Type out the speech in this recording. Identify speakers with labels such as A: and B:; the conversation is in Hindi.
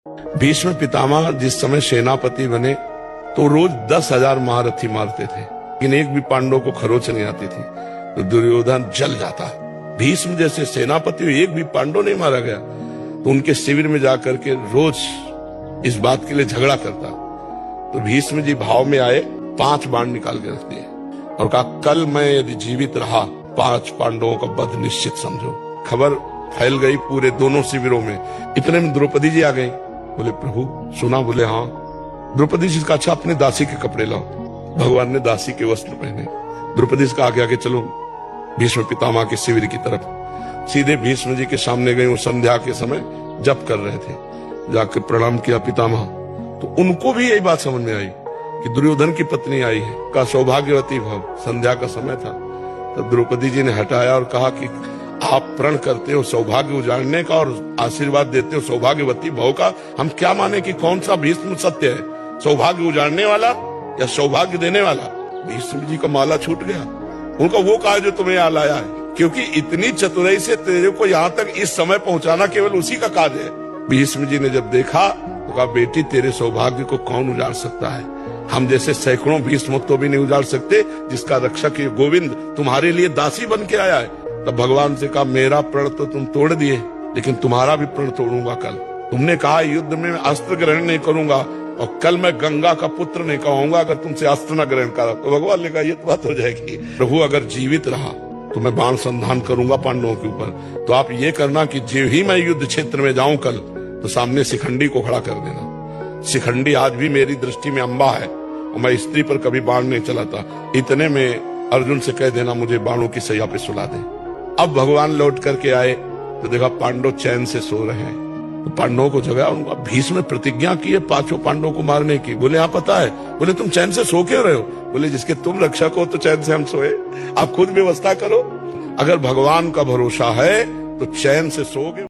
A: भीष्म पितामह जिस समय सेनापति बने तो रोज 10,000 महारथी मारते थे, लेकिन एक भी पांडवों को खरोच नहीं आती थी तो दुर्योधन जल जाता। भीष्म जैसे सेनापति एक भी पांडव नहीं मारा गया तो उनके शिविर में जाकर के रोज इस बात के लिए झगड़ा करता। तो भीष्म जी भाव में आए, 5 बाण निकाल के रख दिए और कहा, कल मैं यदि जीवित रहा 5 पांडवों का वध निश्चित समझो। खबर फैल गई पूरे दोनों शिविरों में। इतने में द्रौपदी जी आ गई। बोले प्रभु सुना? बोले हाँ। द्रौपदी जी का अच्छा अपने दासी के कपड़े लाओ। भगवान ने दासी के वस्त्र पहने। द्रौपदी का आगे आगे चलो भीष्म पितामह के शिविर की तरफ। सीधे भीष्म जी के सामने गए। वो संध्या के समय जप कर रहे थे, जाकर प्रणाम किया पितामह। तो उनको भी यही बात समझ में आई कि दुर्योधन की पत्नी आई है, का सौभाग्यवती भव। संध्या का समय था। तो द्रौपदी जी ने हटाया और कहा कि आप प्रण करते हो सौभाग्य उजाड़ने का और आशीर्वाद देते हो सौभाग्यवती भव का। हम क्या माने कि कौन सा भीष्म सत्य है, सौभाग्य उजाड़ने वाला या सौभाग्य देने वाला? भीष्म जी का माला छूट गया। उनका वो कार्य जो तुम्हें यहाँ लाया है, क्योंकि इतनी चतुराई से तेरे को यहाँ तक इस समय पहुंचाना केवल उसी का कार्य है। भीष्म जी ने जब देखा तो कहा, बेटी तेरे सौभाग्य को कौन उजाड़ सकता है? हम जैसे सैकड़ों भीष्म तो भी नहीं उजाड़ सकते, जिसका रक्षक ये गोविंद तुम्हारे लिए दासी बन के आया है। तब भगवान से कहा, मेरा प्रण तो तुम तोड़ दिए, लेकिन तुम्हारा भी प्रण तोड़ूंगा कल। तुमने कहा युद्ध में अस्त्र ग्रहण नहीं करूंगा और कल मैं गंगा का पुत्र नहीं कहूंगा अगर तुमसे अस्त्र न ग्रहण करा। तो भगवान ने कहा ये तो बात हो जाएगी। प्रभु अगर जीवित रहा तो मैं बाण संधान करूंगा पांडवों के ऊपर। तो आप ये करना कि जो ही मैं युद्ध क्षेत्र में जाऊं कल, तो सामने शिखंडी को खड़ा कर देना। शिखंडी आज भी मेरी दृष्टि में अंबा है और मैं स्त्री पर कभी बाण नहीं चलाता। इतने में अर्जुन से कह देना मुझे बाणों की सैया पे सुला दे। अब भगवान लौट करके आए तो देखा पांडव चैन से सो रहे हैं। तो पांडवों को जगाया। उनको भीष्म ने प्रतिज्ञा की है 5 पांडवों को मारने की। बोले हाँ पता है। बोले तुम चैन से सो क्यों रहे हो? बोले जिसके तुम रक्षक हो तो चैन से हम सोए। आप खुद व्यवस्था करो। अगर भगवान का भरोसा है तो चैन से सोओगे।